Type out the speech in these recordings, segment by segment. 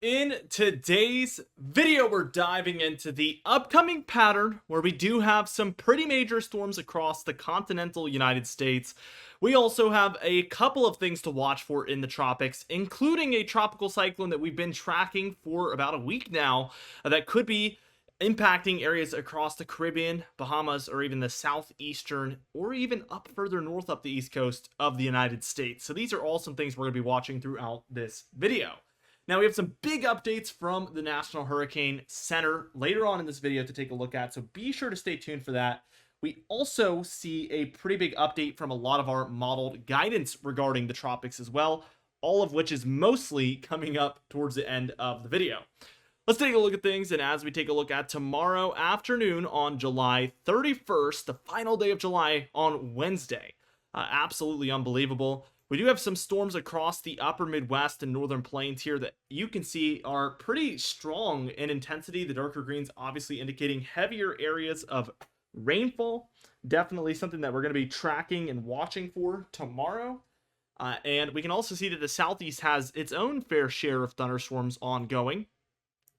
In today's video, we're diving into the upcoming pattern where we do have some pretty major storms across the continental United States. We also have a couple of things to watch for in the tropics, including a tropical cyclone that we've been tracking for about a week now that could be impacting areas across the Caribbean, Bahamas, or even the southeastern, or even up further north up the east coast of the United States. So these are all some things we're going to be watching throughout this video. Now, we have some big updates from the National Hurricane Center later on in this video to take a look at, so be sure to stay tuned for that. We also see a pretty big update from a lot of our modeled guidance regarding the tropics as well, all of which is mostly coming up towards the end of the video. Let's take a look at things, and as we take a look at tomorrow afternoon on July 31st, the final day of July on Wednesday. Absolutely unbelievable. We do have some storms across the upper Midwest and northern plains here that you can see are pretty strong in intensity. The darker greens obviously indicating heavier areas of rainfall. Definitely something that we're going to be tracking and watching for tomorrow. And we can also see that the southeast has its own fair share of thunderstorms ongoing.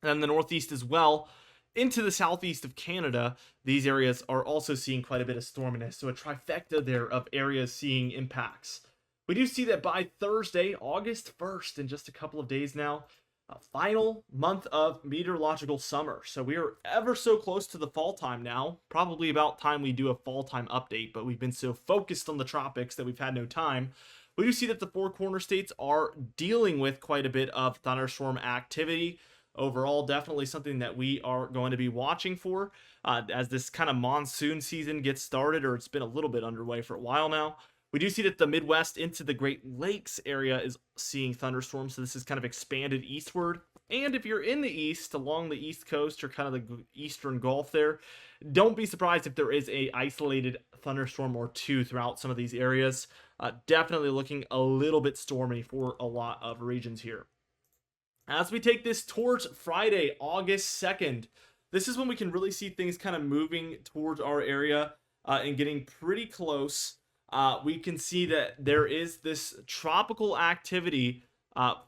And the northeast as well. Into the southeast of Canada, these areas are also seeing quite a bit of storminess. So a trifecta there of areas seeing impacts. We do see that by Thursday, August 1st, in just a couple of days now, a final month of meteorological summer. So we are ever so close to the fall time now. Probably about time we do a fall time update, but we've been so focused on the tropics that we've had no time. We do see that the four corner states are dealing with quite a bit of thunderstorm activity. Overall, definitely something that we are going to be watching for as this kind of monsoon season gets started, or it's been a little bit underway for a while now. We do see that the Midwest into the Great Lakes area is seeing thunderstorms, so this is kind of expanded eastward. And if you're in the east, along the east coast or kind of the eastern Gulf there, don't be surprised if there is a isolated thunderstorm or two throughout some of these areas. Definitely looking a little bit stormy for a lot of regions here. As we take this towards Friday, August 2nd, this is when we can really see things kind of moving towards our area and getting pretty close. We can see that there is this tropical activity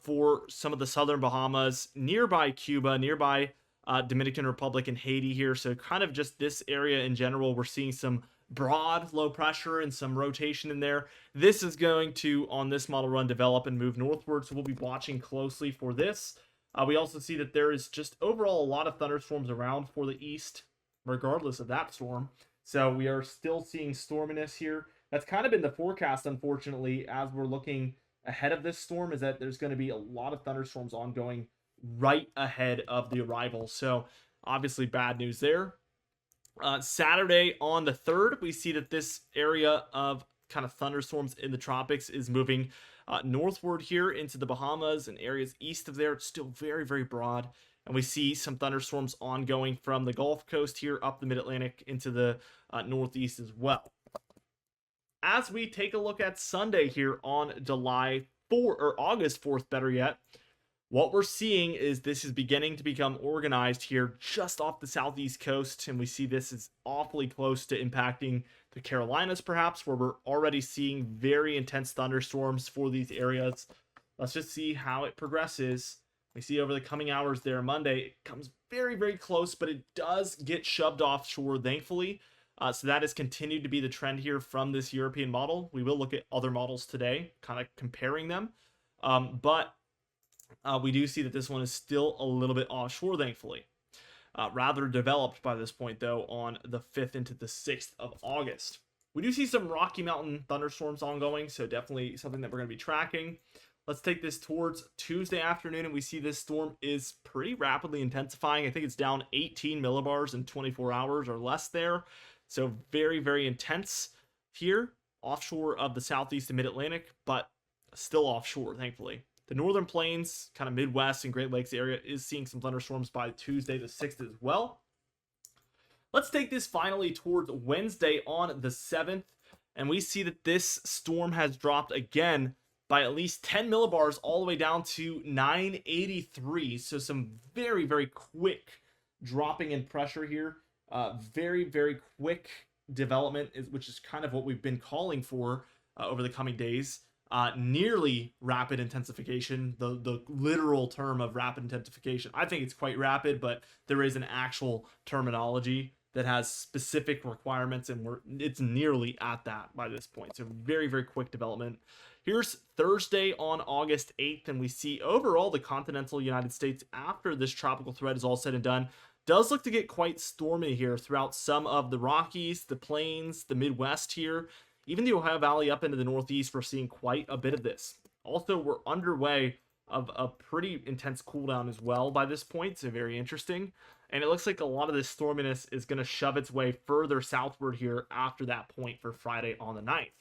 for some of the southern Bahamas, nearby Cuba, nearby Dominican Republic and Haiti here. So kind of just this area in general, we're seeing some broad low pressure and some rotation in there. This is going to, on this model run, develop and move northward. So we'll be watching closely for this. We also see that there is just overall a lot of thunderstorms around for the east, regardless of that storm. So we are still seeing storminess here. That's kind of been the forecast, unfortunately, as we're looking ahead of this storm, is that there's going to be a lot of thunderstorms ongoing right ahead of the arrival. So obviously bad news there. Saturday on the 3rd, we see that this area of kind of thunderstorms in the tropics is moving northward here into the Bahamas and areas east of there. It's still very, very broad. And we see some thunderstorms ongoing from the Gulf Coast here up the Mid-Atlantic into the northeast as well. As we take a look at Sunday here on July 4th, or August 4th, better yet, what we're seeing is this is beginning to become organized here just off the southeast coast. And we see this is awfully close to impacting the Carolinas, perhaps, where we're already seeing very intense thunderstorms for these areas. Let's just see how it progresses. We see over the coming hours there, Monday, it comes very, very close, but it does get shoved offshore, thankfully. So that has continued to be the trend here from this European model. We will look at other models today, kind of comparing them. But we do see that this one is still a little bit offshore, thankfully. Rather developed by this point, though, on the 5th into the 6th of August. We do see some Rocky Mountain thunderstorms ongoing, so definitely something that we're going to be tracking. Let's take this towards Tuesday afternoon, and we see this storm is pretty rapidly intensifying. I think it's down 18 millibars in 24 hours or less there. So very, very intense here, offshore of the southeast and mid-Atlantic, but still offshore, thankfully. The northern plains, kind of Midwest and Great Lakes area is seeing some thunderstorms by Tuesday the 6th as well. Let's take this finally towards Wednesday on the 7th, and we see that this storm has dropped again by at least 10 millibars all the way down to 983. So some very, very quick dropping in pressure here. Very, very quick development, which is kind of what we've been calling for over the coming days. nearly rapid intensification, the literal term of rapid intensification. I think it's quite rapid, but there is an actual terminology that has specific requirements, and it's nearly at that by this point. So very, very quick development. Here's Thursday on August 8th, and we see overall the continental United States, after this tropical threat is all said and done, does look to get quite stormy here throughout some of the Rockies, the Plains, the Midwest here. Even the Ohio Valley up into the Northeast, we're seeing quite a bit of this. Also, we're underway of a pretty intense cooldown as well by this point, so very interesting. And it looks like a lot of this storminess is going to shove its way further southward here after that point for Friday on the 9th.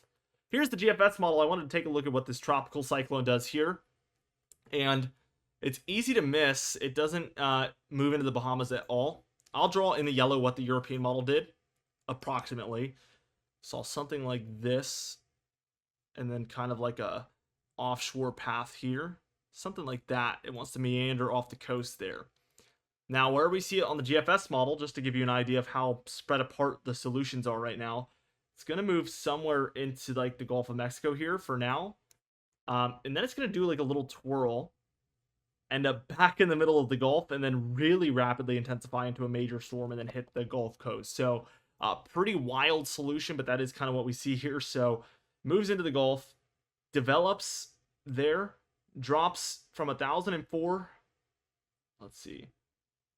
Here's the GFS model. I wanted to take a look at what this tropical cyclone does here. And it's easy to miss. It doesn't move into the Bahamas at all. I'll draw in the yellow what the European model did, approximately. Saw something like this, and then kind of like a offshore path here. Something like that. It wants to meander off the coast there. Now, where we see it on the GFS model, just to give you an idea of how spread apart the solutions are right now, it's going to move somewhere into like the Gulf of Mexico here for now. And then it's going to do like a little twirl, end up back in the middle of the Gulf, and then really rapidly intensify into a major storm and then hit the Gulf Coast. So pretty wild solution, but that is kind of what we see here. So moves into the Gulf, develops there, drops from 1,004. Let's see.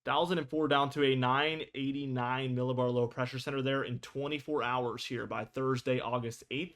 1,004 down to a 989 millibar low pressure center there in 24 hours here by Thursday, August 8th.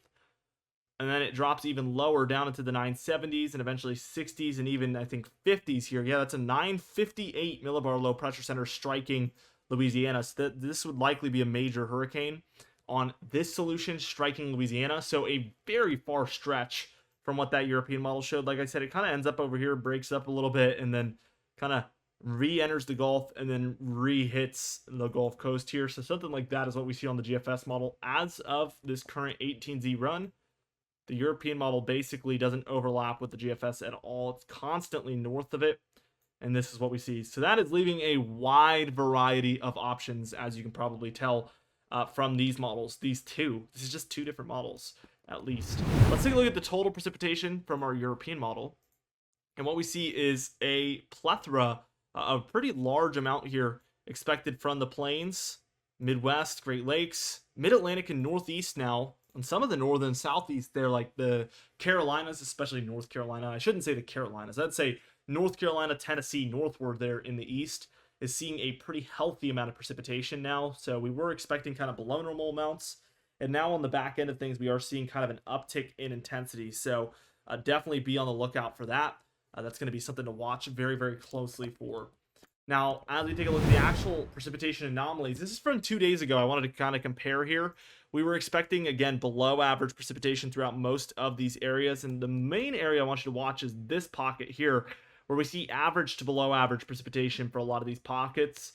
And then it drops even lower down into the 970s and eventually 60s and even, I think, 50s here. Yeah, that's a 958 millibar low pressure center striking Louisiana. So this would likely be a major hurricane on this solution striking Louisiana. So a very far stretch from what that European model showed. Like I said, it kind of ends up over here, breaks up a little bit, and then kind of re-enters the Gulf and then re-hits the Gulf Coast here. So something like that is what we see on the GFS model as of this current 18Z run. The European model basically doesn't overlap with the GFS at all. It's constantly north of it, and this is what we see. So that is leaving a wide variety of options, as you can probably tell from these models. These two. This is just two different models, at least. Let's take a look at the total precipitation from our European model. And what we see is a plethora, a pretty large amount here expected from the Plains, Midwest, Great Lakes, Mid-Atlantic, and Northeast now. And some of the northern southeast there, like the Carolinas, especially North Carolina. I shouldn't say the Carolinas. I'd say North Carolina, Tennessee, northward there in the east is seeing a pretty healthy amount of precipitation now. So we were expecting kind of below normal amounts. And now on the back end of things, we are seeing kind of an uptick in intensity. So definitely be on the lookout for that. That's going to be something to watch very, very closely for. Now, as we take a look at the actual precipitation anomalies, this is from 2 days ago. I wanted to kind of compare here. We were expecting, again, below average precipitation throughout most of these areas. And the main area I want you to watch is this pocket here, where we see average to below average precipitation for a lot of these pockets.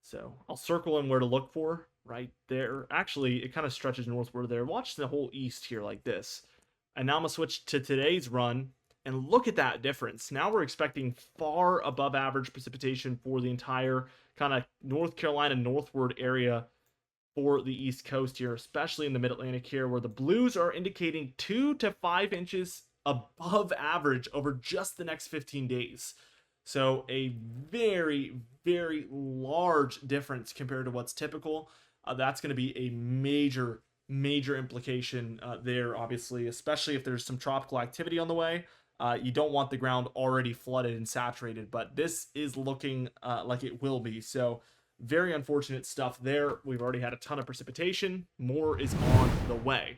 So I'll circle in where to look for right there. Actually, it kind of stretches northward there. Watch the whole east here like this. And now I'm going to switch to today's run. And look at that difference. Now we're expecting far above average precipitation for the entire kind of North Carolina northward area for the East Coast here, especially in the Mid-Atlantic here, where the blues are indicating 2 to 5 inches above average over just the next 15 days. So a very, very large difference compared to what's typical. That's going to be a major implication there, obviously, especially if there's some tropical activity on the way. You don't want the ground already flooded and saturated, but this is looking like it will be. So very unfortunate stuff there. We've already had a ton of precipitation. More is on the way.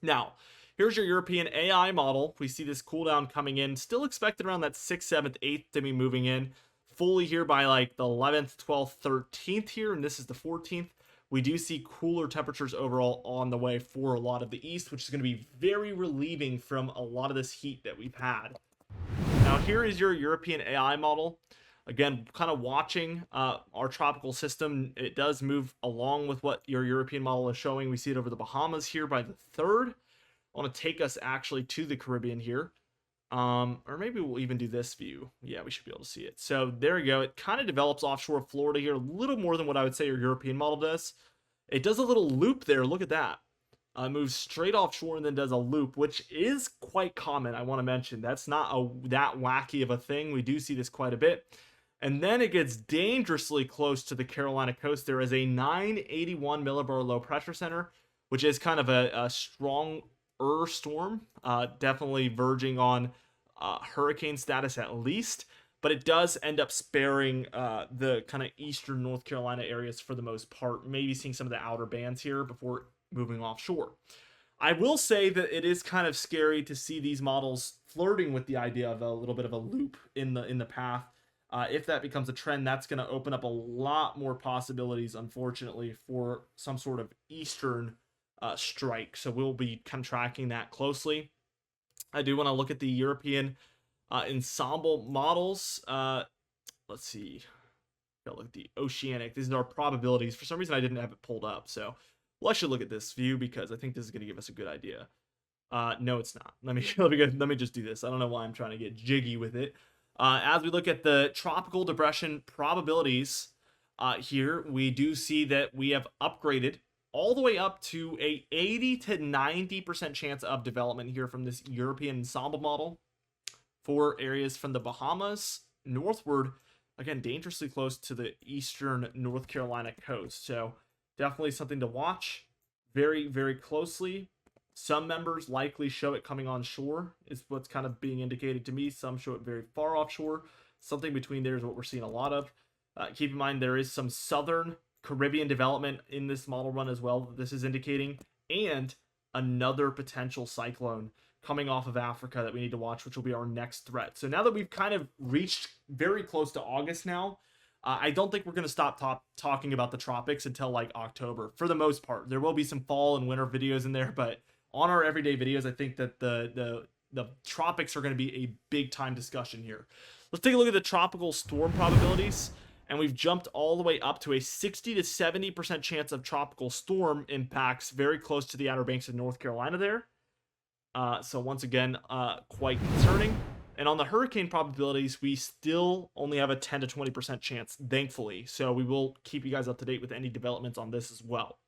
Now, here's your European AI model. We see this cooldown coming in. Still expected around that 6th, 7th, 8th to be moving in. Fully here by like the 11th, 12th, 13th here, and this is the 14th. We do see cooler temperatures overall on the way for a lot of the east, which is going to be very relieving from a lot of this heat that we've had. Now, here is your European AI model. Again, kind of watching our tropical system. It does move along with what your European model is showing. We see it over the Bahamas here by the 3rd. I want to take us actually to the Caribbean here. Or maybe we'll even do this view. Yeah, we should be able to see it. So there we go. It kind of develops offshore Florida here, a little more than what I would say your European model does. It does a little loop there. Look at that. moves straight offshore and then does a loop, which is quite common. I want to mention that's not that wacky of a thing. We do see this quite a bit. And then it gets dangerously close to the Carolina coast. There is a 981 millibar low pressure center, which is kind of a strong storm, definitely verging on hurricane status at least. But it does end up sparing the kind of eastern North Carolina areas for the most part, maybe seeing some of the outer bands here before moving offshore. I will say that it is kind of scary to see these models flirting with the idea of a little bit of a loop in the path. If that becomes a trend, that's going to open up a lot more possibilities, unfortunately, for some sort of eastern strike. So we'll be kind of tracking that closely. I do want to look at the European ensemble models. Let's see. Got to look at the oceanic. These are our probabilities. For some reason, I didn't have it pulled up. So well, I should look at this view because I think this is going to give us a good idea. No, it's not. Let me just do this. I don't know why I'm trying to get jiggy with it. As we look at the tropical depression probabilities here, we do see that we have upgraded all the way up to a 80 to 90% chance of development here from this European ensemble model for areas from the Bahamas northward, again, dangerously close to the eastern North Carolina coast. So definitely something to watch very, very closely. Some members likely show it coming on shore is what's kind of being indicated to me. Some show it very far offshore. Something between there is what we're seeing a lot of. Keep in mind there is some southern Caribbean development in this model run as well that this is indicating, and another potential cyclone coming off of Africa that we need to watch, which will be our next threat. So now that we've kind of reached very close to August now, I don't think we're going to stop talking about the tropics until like October for the most part. There will be some fall and winter videos in there, but on our everyday videos, I think that the tropics are going to be a big time discussion here. Let's take a look at the tropical storm probabilities, and we've jumped all the way up to a 60 to 70% chance of tropical storm impacts very close to the Outer Banks of North Carolina there. So once again, quite concerning. And on the hurricane probabilities, we still only have a 10 to 20% chance, thankfully. So we will keep you guys up to date with any developments on this as well.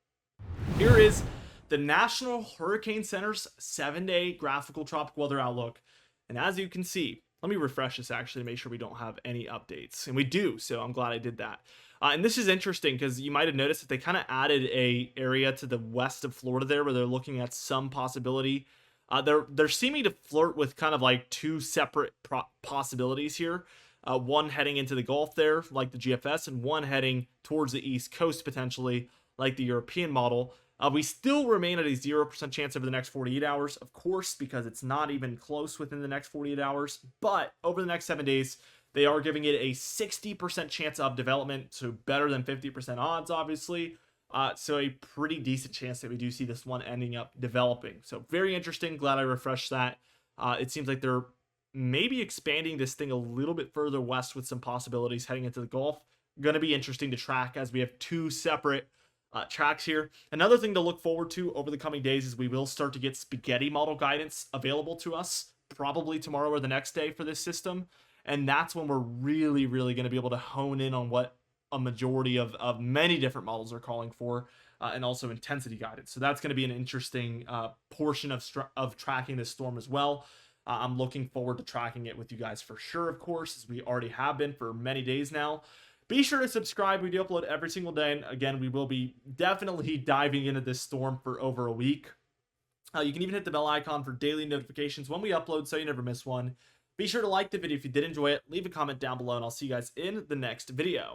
Here is the National Hurricane Center's 7-day graphical tropical weather outlook. And as you can see, let me refresh this actually to make sure we don't have any updates. And we do, so I'm glad I did that. And this is interesting because you might have noticed that they kind of added a area to the west of Florida there where they're looking at some possibility. They're seeming to flirt with kind of like two separate possibilities here. One heading into the Gulf there, like the GFS, and one heading towards the East Coast potentially, like the European model. We still remain at a 0% chance over the next 48 hours, of course, because it's not even close within the next 48 hours. But over the next 7 days, they are giving it a 60% chance of development, so better than 50% odds, obviously. So a pretty decent chance that we do see this one ending up developing. So very interesting. Glad I refreshed that. It seems like they're maybe expanding this thing a little bit further west with some possibilities heading into the Gulf. Going to be interesting to track as we have two separate tracks here. Another thing to look forward to over the coming days is we will start to get spaghetti model guidance available to us probably tomorrow or the next day for this system. And that's when we're really, really going to be able to hone in on what a majority of many different models are calling for, and also intensity guidance. So that's going to be an interesting portion of tracking this storm as well. I'm looking forward to tracking it with you guys for sure, of course, as we already have been for many days now. Be sure to subscribe. We do upload every single day. And again, we will be definitely diving into this storm for over a week. You can even hit the bell icon for daily notifications when we upload so you never miss one. Be sure to like the video if you did enjoy it. Leave a comment down below, and I'll see you guys in the next video.